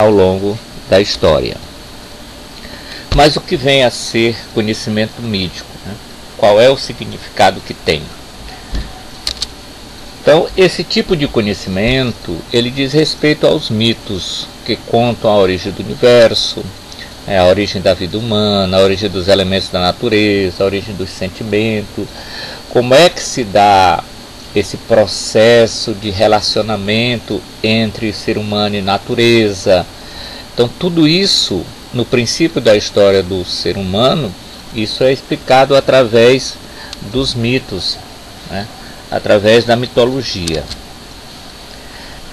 ao longo da história. Mas o que vem a ser conhecimento mítico, né? Qual é o significado que tem? Então, esse tipo de conhecimento, ele diz respeito aos mitos que contam a origem do universo, a origem da vida humana, a origem dos elementos da natureza, a origem dos sentimentos, como é que se dá esse processo de relacionamento entre ser humano e natureza. Então, tudo isso, no princípio da história do ser humano, isso é explicado através dos mitos, né? Através da mitologia.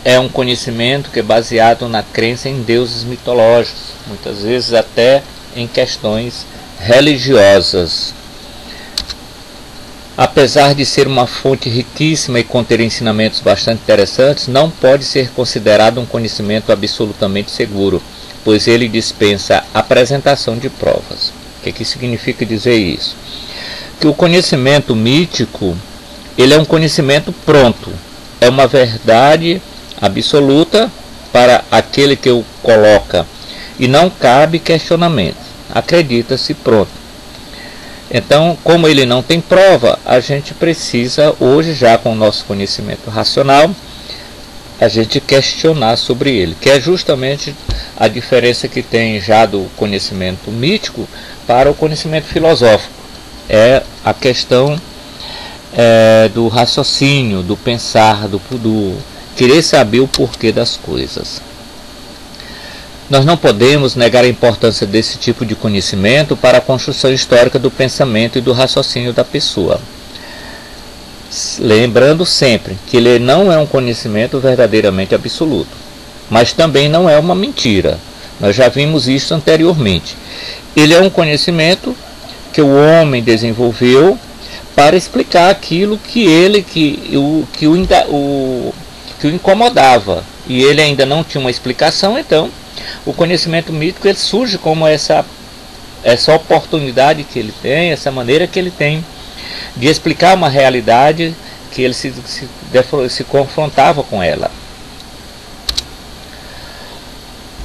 É um conhecimento que é baseado na crença em deuses mitológicos, muitas vezes até em questões religiosas. Apesar de ser uma fonte riquíssima e conter ensinamentos bastante interessantes, não pode ser considerado um conhecimento absolutamente seguro, pois ele dispensa apresentação de provas. O que significa dizer isso? Que o conhecimento mítico, ele é um conhecimento pronto, é uma verdade absoluta para aquele que o coloca, e não cabe questionamento, acredita-se pronto. Então, como ele não tem prova, a gente precisa hoje, já com o nosso conhecimento racional, a gente questionar sobre ele, que é justamente a diferença que tem já do conhecimento mítico para o conhecimento filosófico. É a questão do raciocínio, do pensar, do querer saber o porquê das coisas. Nós não podemos negar a importância desse tipo de conhecimento para a construção histórica do pensamento e do raciocínio da pessoa. Lembrando sempre que ele não é um conhecimento verdadeiramente absoluto, mas também não é uma mentira. Nós já vimos isso anteriormente. Ele é um conhecimento que o homem desenvolveu para explicar aquilo que o incomodava, e ele ainda não tinha uma explicação. Então o conhecimento mítico, ele surge como essa oportunidade que ele tem, essa maneira que ele tem de explicar uma realidade que ele se confrontava com ela.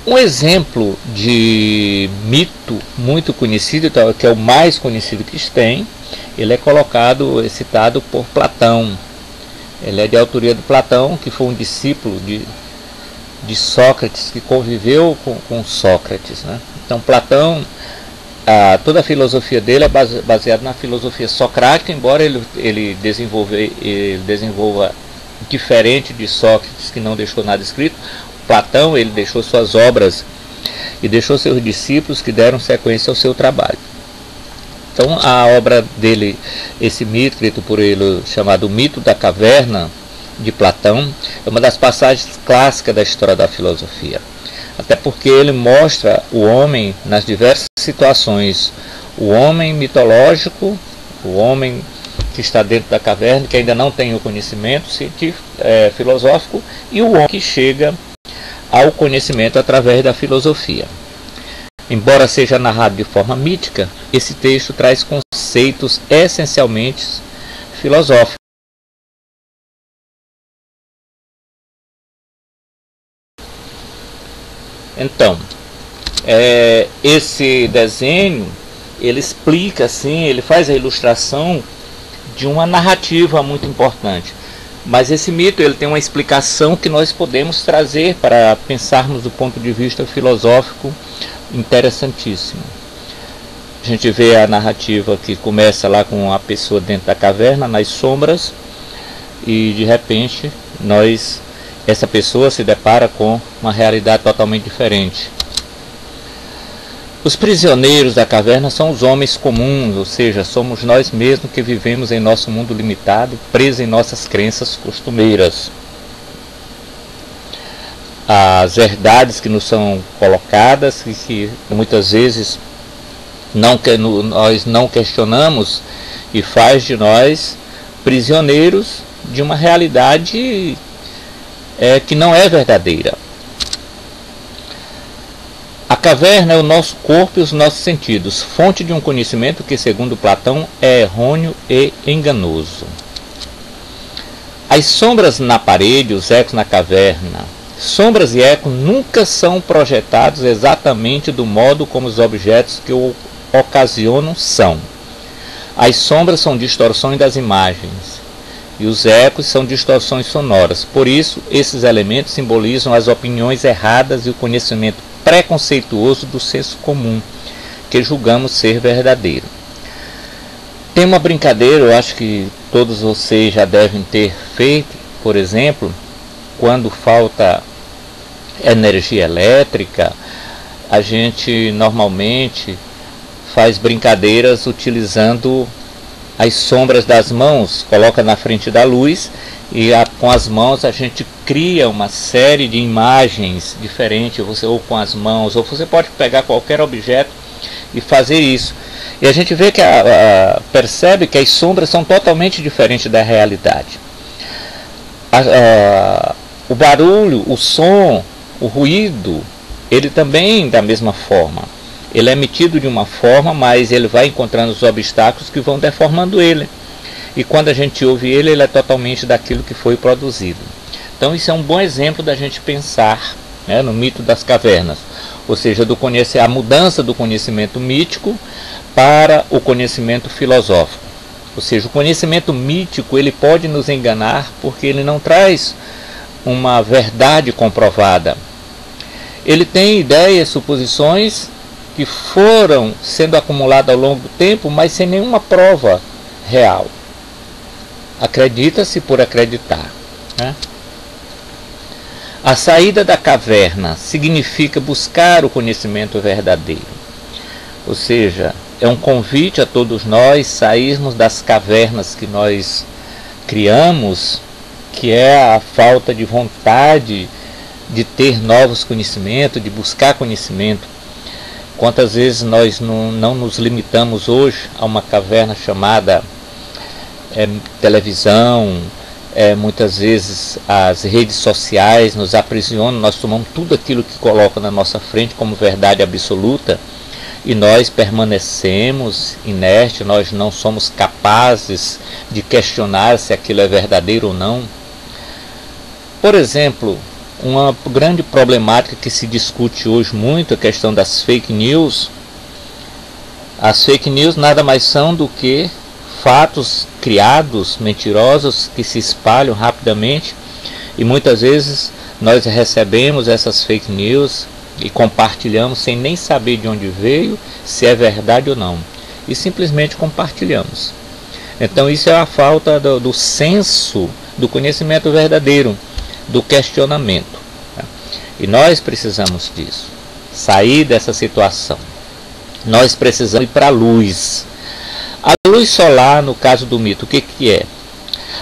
Um exemplo de mito muito conhecido, que é o mais conhecido que tem, ele é citado por Platão. Ele é de autoria de Platão, que foi um discípulo de Sócrates, que conviveu com Sócrates, né? Então Platão, toda a filosofia dele é baseada na filosofia socrática, embora ele desenvolva diferente de Sócrates, que não deixou nada escrito. Platão, ele deixou suas obras e deixou seus discípulos que deram sequência ao seu trabalho. Então a obra dele, esse mito escrito por ele, chamado Mito da Caverna, de Platão, é uma das passagens clássicas da história da filosofia. Até porque ele mostra o homem nas diversas situações. O homem mitológico, o homem que está dentro da caverna, que ainda não tem o conhecimento científico, filosófico, e o homem que chega ao conhecimento através da filosofia. Embora seja narrado de forma mítica, esse texto traz conceitos essencialmente filosóficos. Então, esse desenho, ele explica assim, ele faz a ilustração de uma narrativa muito importante. Mas esse mito, ele tem uma explicação que nós podemos trazer para pensarmos do ponto de vista filosófico interessantíssimo. A gente vê a narrativa que começa lá com a pessoa dentro da caverna, nas sombras, e de repente essa pessoa se depara com uma realidade totalmente diferente. Os prisioneiros da caverna são os homens comuns, ou seja, somos nós mesmos que vivemos em nosso mundo limitado, presos em nossas crenças costumeiras. As verdades que nos são colocadas e que muitas vezes nós não questionamos, e faz de nós prisioneiros de uma realidade que não é verdadeira. A caverna é o nosso corpo e os nossos sentidos, fonte de um conhecimento que, segundo Platão, é errôneo e enganoso. As sombras na parede, os ecos na caverna, Sombras e eco nunca são projetados exatamente do modo como os objetos que o ocasionam são. As sombras são distorções das imagens e os ecos são distorções sonoras. Por isso, esses elementos simbolizam as opiniões erradas e o conhecimento preconceituoso do senso comum, que julgamos ser verdadeiro. Tem uma brincadeira, eu acho que todos vocês já devem ter feito, por exemplo, quando falta energia elétrica, a gente normalmente faz brincadeiras utilizando as sombras das mãos, coloca na frente da luz e com as mãos a gente cria uma série de imagens diferentes, ou com as mãos, ou você pode pegar qualquer objeto e fazer isso. E a gente vê que percebe que as sombras são totalmente diferentes da realidade. O barulho, o som, o ruído, ele também da mesma forma. Ele é emitido de uma forma, mas ele vai encontrando os obstáculos que vão deformando ele. E quando a gente ouve ele, ele é totalmente daquilo que foi produzido. Então isso é um bom exemplo da gente pensar, né, no mito das cavernas. Ou seja, a mudança do conhecimento mítico para o conhecimento filosófico. Ou seja, o conhecimento mítico ele pode nos enganar porque ele não traz uma verdade comprovada. Ele tem ideias, suposições que foram sendo acumuladas ao longo do tempo, mas sem nenhuma prova real. Acredita-se por acreditar, né? A saída da caverna significa buscar o conhecimento verdadeiro. Ou seja, é um convite a todos nós sairmos das cavernas que nós criamos, que é a falta de vontade de ter novos conhecimentos, de buscar conhecimento. Quantas vezes nós não nos limitamos hoje a uma caverna chamada televisão, muitas vezes as redes sociais nos aprisionam, nós tomamos tudo aquilo que colocam na nossa frente como verdade absoluta e nós permanecemos inertes, nós não somos capazes de questionar se aquilo é verdadeiro ou não. Por exemplo, uma grande problemática que se discute hoje muito é a questão das fake news. As fake news nada mais são do que fatos criados, mentirosos, que se espalham rapidamente e muitas vezes nós recebemos essas fake news e compartilhamos sem nem saber de onde veio, se é verdade ou não, e simplesmente compartilhamos. Então isso é a falta do senso do conhecimento verdadeiro, do questionamento, tá? E nós precisamos disso, sair dessa situação. Nós precisamos ir para a luz. A luz solar, no caso do mito, o que é?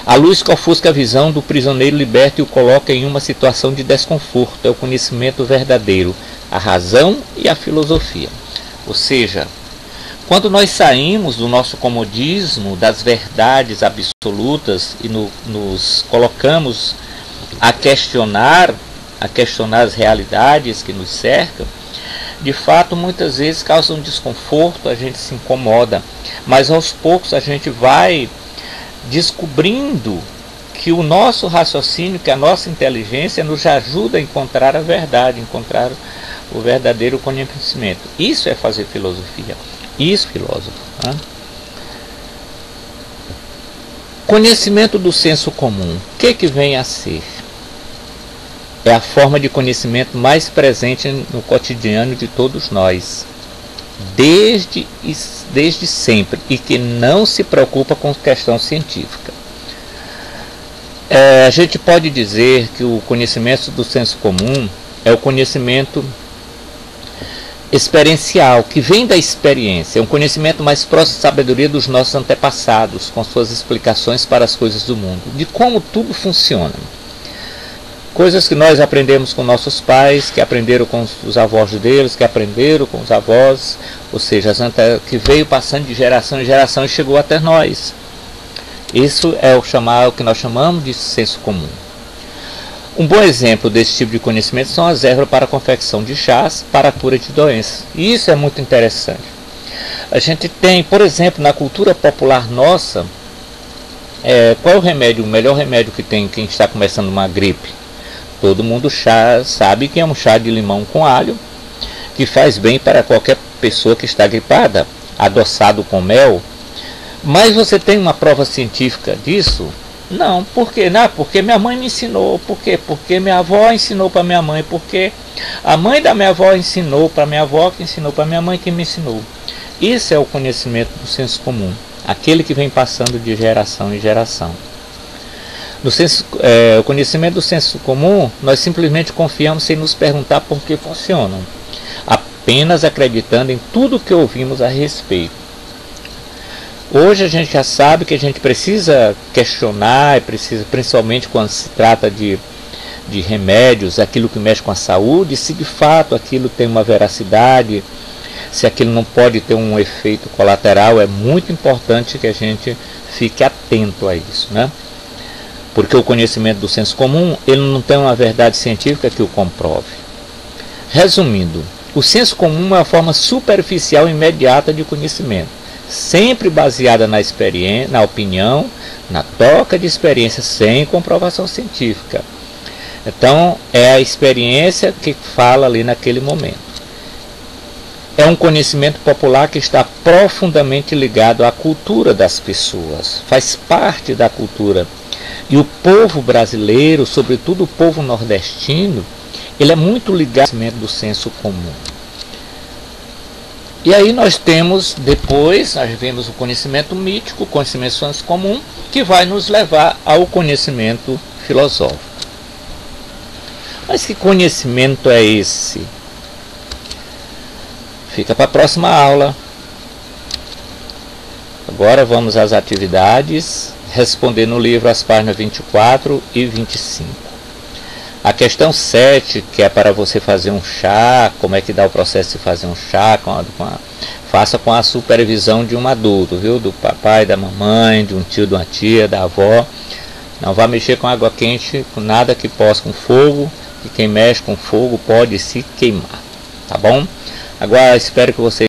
A luz que ofusca a visão do prisioneiro liberta e o coloca em uma situação de desconforto. É o conhecimento verdadeiro, a razão e a filosofia. Ou seja, quando nós saímos do nosso comodismo, das verdades absolutas e nos colocamos a questionar as realidades que nos cercam, de fato muitas vezes causa um desconforto, a gente se incomoda, mas aos poucos a gente vai descobrindo que o nosso raciocínio, que a nossa inteligência nos ajuda a encontrar a verdade, encontrar o verdadeiro conhecimento. Isso é fazer filosofia, isso filósofo, né? Conhecimento do senso comum, o que vem a ser? É a forma de conhecimento mais presente no cotidiano de todos nós, desde sempre, e que não se preocupa com questão científica. A gente pode dizer que o conhecimento do senso comum é o conhecimento experiencial, que vem da experiência, é um conhecimento mais próximo da sabedoria dos nossos antepassados, com suas explicações para as coisas do mundo, de como tudo funciona. Coisas que nós aprendemos com nossos pais, que aprenderam com os avós deles, que aprenderam com os avós, ou seja, que veio passando de geração em geração e chegou até nós. Isso é o que nós chamamos de senso comum. Um bom exemplo desse tipo de conhecimento são as ervas para a confecção de chás para a cura de doenças. E isso é muito interessante. A gente tem, por exemplo, na cultura popular nossa, qual é o remédio, o melhor remédio que tem quem está começando uma gripe? Todo mundo sabe que é um chá de limão com alho, que faz bem para qualquer pessoa que está gripada, adoçado com mel. Mas você tem uma prova científica disso? Não. Por quê? Não, porque minha mãe me ensinou. Por quê? Porque minha avó ensinou para minha mãe. Porque a mãe da minha avó ensinou para minha avó, que ensinou para minha mãe, que me ensinou. Isso é o conhecimento do senso comum, aquele que vem passando de geração em geração. O conhecimento do senso comum, nós simplesmente confiamos sem nos perguntar por que funcionam, apenas acreditando em tudo que ouvimos a respeito. Hoje a gente já sabe que a gente precisa questionar, principalmente quando se trata de remédios, aquilo que mexe com a saúde, se de fato aquilo tem uma veracidade, se aquilo não pode ter um efeito colateral. É muito importante que a gente fique atento a isso, né? Porque o conhecimento do senso comum, ele não tem uma verdade científica que o comprove. Resumindo, o senso comum é uma forma superficial e imediata de conhecimento, sempre baseada na experiência, na opinião, na troca de experiência sem comprovação científica. Então, é a experiência que fala ali naquele momento. É um conhecimento popular que está profundamente ligado à cultura das pessoas, faz parte da cultura. E o povo brasileiro, sobretudo o povo nordestino, ele é muito ligado ao conhecimento do senso comum. E aí nós temos, depois, nós vemos o conhecimento mítico, o conhecimento do senso comum, que vai nos levar ao conhecimento filosófico. Mas que conhecimento é esse? Fica para a próxima aula. Agora vamos às atividades, responder no livro as páginas 24 e 25. A questão 7, que é para você fazer um chá, como é que dá o processo de fazer um chá, faça com a supervisão de um adulto, viu? Do papai, da mamãe, de um tio, de uma tia, da avó. Não vá mexer com água quente, com nada que possa com fogo, que quem mexe com fogo pode se queimar, tá bom? Agora espero que você